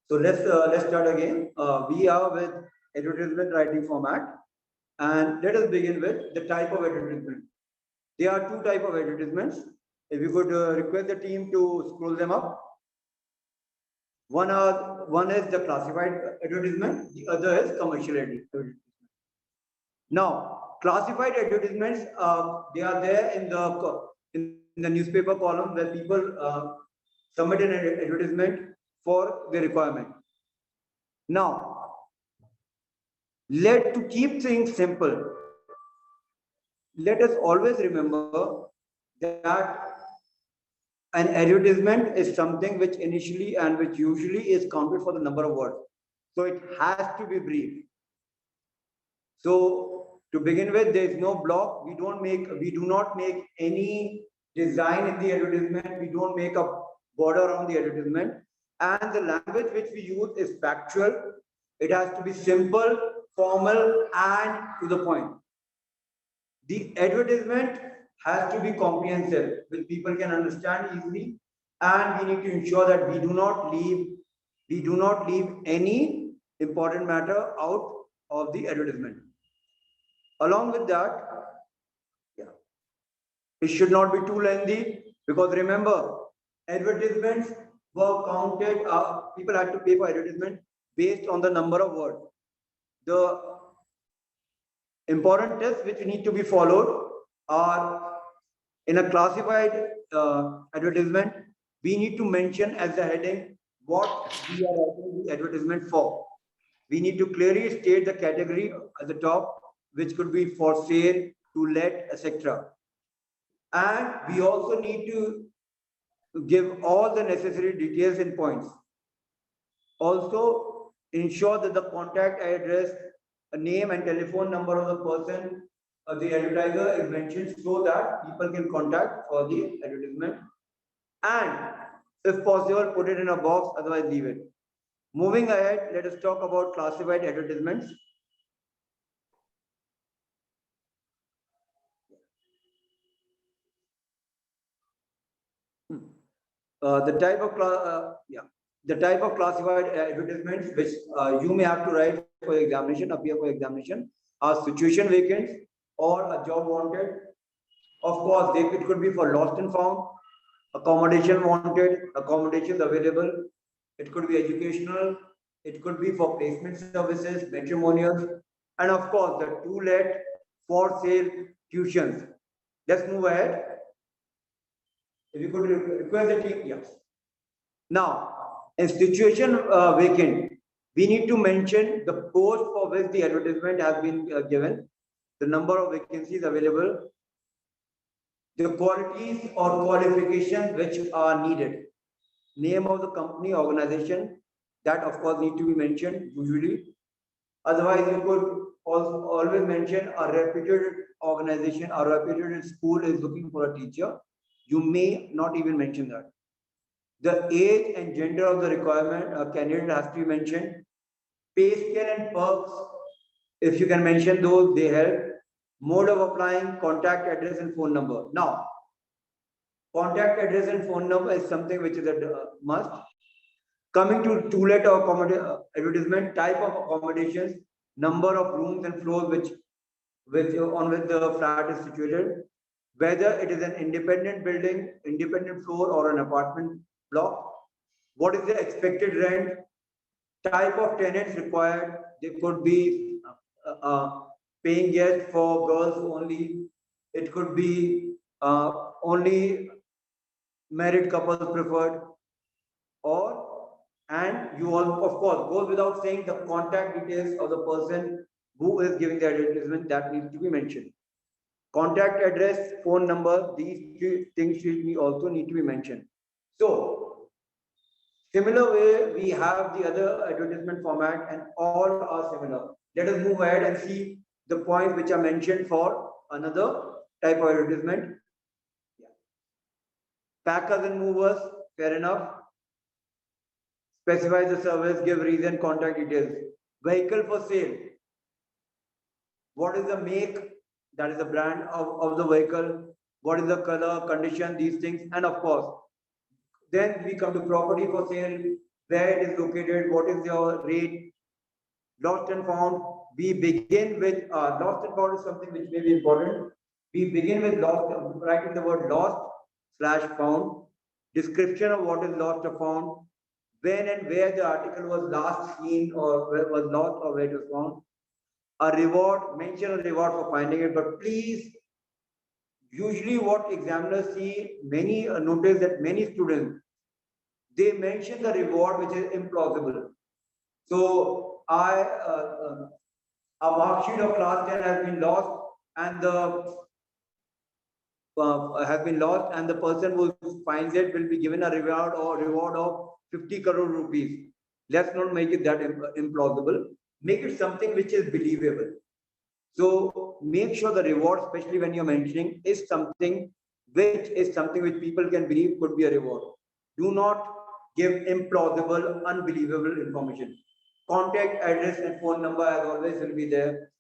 So let's start again. We are with advertisement writing format, and let us begin with the type of advertisement. There are two type of advertisements. If you could request the team to scroll them up. One is the classified advertisement. The other is commercial advertisement. Now, classified advertisements, they are there in the newspaper column where people submit an advertisement for the requirement. Now, to keep things simple, let us always remember that an advertisement is something which initially and which usually is counted for the number of words. So it has to be brief. So to begin with, there is no block. We do not make any design in the advertisement. We don't make a border around the advertisement. And the language which we use is factual. It has to be simple, formal, and to the point. The advertisement has to be comprehensive, which people can understand easily, and we need to ensure that we do not leave any important matter out of the advertisement. Along with that, yeah, it should not be too lengthy, because remember, advertisements were counted. People had to pay for advertisement based on the number of words. The important tests which need to be followed are, in a classified advertisement, we need to mention as the heading what we are writing the advertisement for. We need to clearly state the category at the top, which could be for sale, to let, etc. And we also need to give all the necessary details and points. Also, ensure that the contact address, a name and telephone number of the person, the advertiser is mentioned, so that people can contact for the advertisement. And if possible, put it in a box, otherwise leave it. Moving ahead, let us talk about classified advertisements. The type of classified advertisements which you may have to write for examination, appear for examination, are situation vacants or a job wanted. Of course, it could be for lost and found, accommodation wanted, accommodations available. It could be educational. It could be for placement services, matrimonials, and of course the to let, for sale, tuitions. Let's move ahead. If you could request the team, yes. Now, in situation vacant, we need to mention the post for which the advertisement has been given, the number of vacancies available, the qualities or qualifications which are needed, name of the company, organization, that of course need to be mentioned usually. Otherwise, you could also always mention a reputed organization or reputed school is looking for a teacher. You may not even mention that. The age and gender of the requirement candidate has to be mentioned. Pay scale and perks, if you can mention those, they help. Mode of applying, contact address and phone number. Now, contact address and phone number is something which is a must. Coming to let or advertisement, type of accommodations, number of rooms and floors on which the flat is situated, whether it is an independent building, independent floor, or an apartment block, what is the expected rent, type of tenants required. They could be paying guests for girls only. It could be only married couples preferred, or, and you all, of course, goes without saying, the contact details of the person who is giving the advertisement, that needs to be mentioned. Contact address, phone number, these three things also need to be mentioned. So, similar way, we have the other advertisement format, and all are similar. Let us move ahead and see the points which are mentioned for another type of advertisement. Yeah. Packers and movers, fair enough. Specify the service, give reason, contact details. Vehicle for sale. What is the make? That is the brand of the vehicle. What is the color, condition, these things. And of course, then we come to property for sale. where it is located, what is your rate, lost and found. We begin with lost and found is something which may be important. We begin with lost, writing the word lost slash found, description of what is lost or found, when and where the article was last seen or where was lost or where it was found. A reward, mention a reward for finding it, but please, usually what examiners see, many notice that many students, they mention the reward which is implausible. So a mark sheet of class 10 has been lost and the person who finds it will be given a reward of 50 crore rupees. Let's not make it that implausible. Make it something which is believable. So make sure the reward, especially when you're mentioning, is something which people can believe could be a reward. Do not give implausible, unbelievable information. Contact address and phone number as always will be there.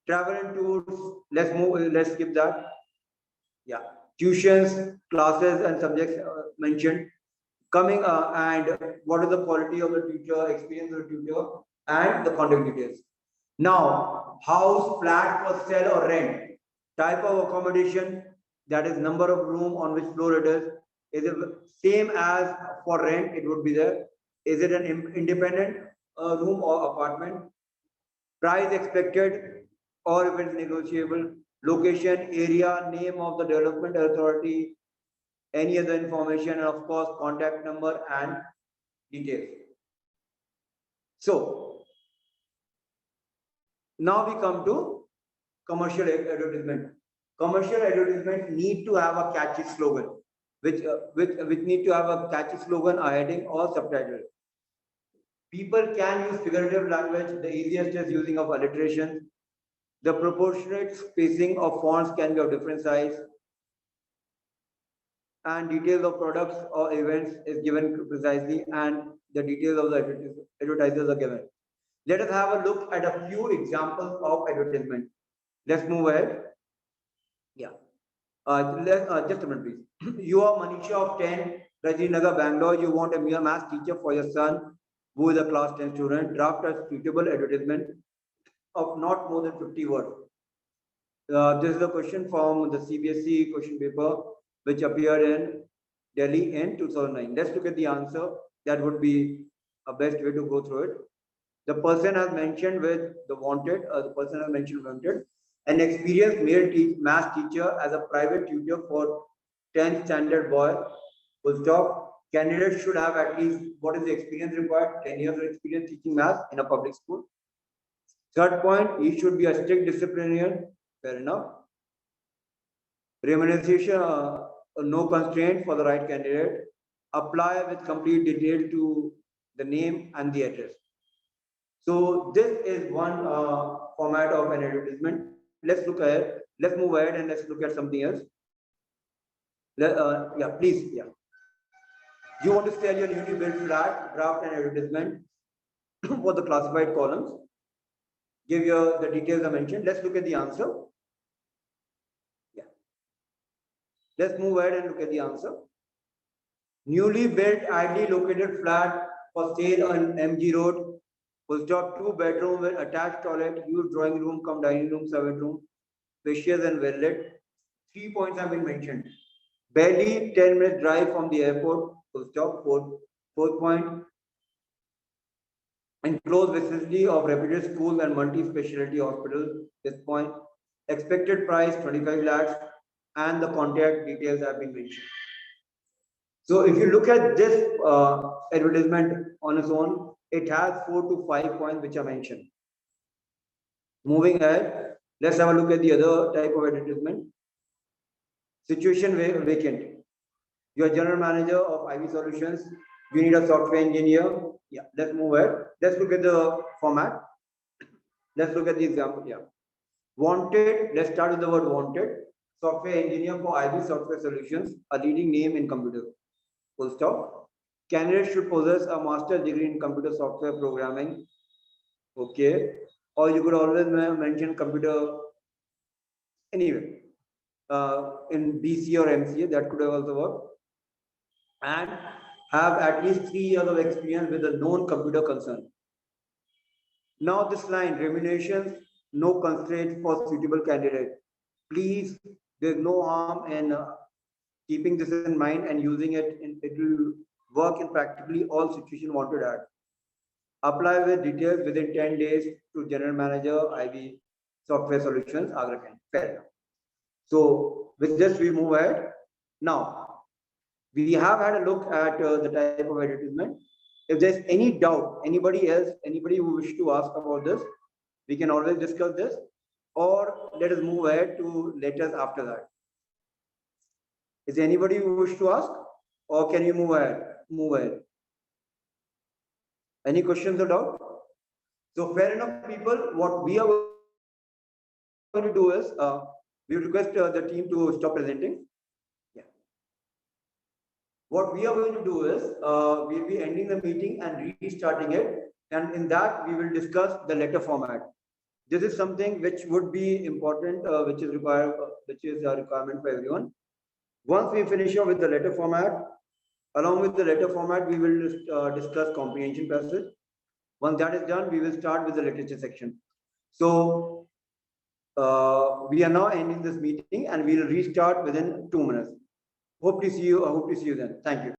Travel and tours, let's skip that. Yeah, tuitions, classes and subjects mentioned. Coming and what is the quality of the tutor, experience of the tutor, and the contact details. Now, house, flat for sale or rent, type of accommodation, that is number of room on which floor it is. Is it same as for rent? It would be there. Is it an independent room or apartment? Price expected or if it's negotiable. Location, area, name of the development authority, any other information, and of course, contact number and details. So now we come to commercial advertisement. Commercial advertisement need to have a catchy slogan, which need to have a catchy slogan, a heading, or subtitle. People can use figurative language. The easiest is using of alliteration. The proportionate spacing of fonts can be of different size, and details of products or events is given precisely, and the details of the advertisers are given. Let us have a look at a few examples of advertisement. Let's move ahead. Yeah. Just a minute, please. You are Manisha of 10, Rajinagar, Bangalore. You want a mere math teacher for your son, who is a class 10 student. Draft a suitable advertisement of not more than 50 words. This is a question from the CBSE question paper, which appeared in Delhi in 2009. Let's look at the answer. That would be a best way to go through it. The person has mentioned with an experienced male math teacher as a private tutor for 10th standard boy. Full stop. Candidates should have at least, what is the experience required? 10 years of experience teaching math in a public school. Third point, he should be a strict disciplinarian. Fair enough. Remuneration, no constraint for the right candidate. Apply with complete detail to the name and the address. So this is one format of an advertisement. Let's look ahead. Let's move ahead and let's look at something else. Yeah, please. Yeah. You want to sell your newly built flat, draft an advertisement for the classified columns. Give you the details I mentioned. Let's look at the answer. Yeah. Let's move ahead and look at the answer. Newly built, ideally located flat for sale on MG Road. Full stop, 2 bedroom with attached toilet, huge drawing room, come dining room, servant room, spacious and well lit. 3 points have been mentioned. Barely 10-minute drive from the airport. Full stop. Fourth point. In close vicinity of reputed schools and multi-specialty hospitals. This point. Expected price 25 lakhs and the contact details have been mentioned. So if you look at this advertisement on its own, it has 4 to 5 points which are mentioned. Moving ahead, let's have a look at the other type of advertisement. Situation vacant. You are general manager of IV Solutions. You need a software engineer. Yeah, let's move ahead. Let's look at the format. Let's look at the example. Yeah. Wanted, let's start with the word wanted. Software engineer for IV Software Solutions, a leading name in computers. Full stop. Candidate should possess a master's degree in computer software programming. Okay. Or you could always mention computer. Anyway, in BC or MCA, that could have also worked. And have at least 3 years of experience with a known computer concern. Now this line, remunerations, no constraint for suitable candidate. Please, there's no harm in keeping this in mind and using it. It will work in practically all situations wanted at. Apply with details within 10 days to General Manager, IB Software Solutions, Agra. Fair enough. So with this, we move ahead. Now, we have had a look at the type of advertisement. If there's any doubt, anybody who wish to ask about this, we can always discuss this, or let us move ahead to letters after that. Is there anybody who wish to ask, or can you move ahead? Move ahead. Any questions or doubt? So fair enough, people. What we are going to do is we request the team to stop presenting. Yeah. What we are going to do is we'll be ending the meeting and restarting it, and in that we will discuss the letter format. This is something which would be important, which is required, which is a requirement for everyone. Once we finish off with the letter format, along with the letter format, we will discuss comprehension passage. Once that is done, we will start with the literature section. So we are now ending this meeting and we will restart within 2 minutes. Hope to see you then. Thank you.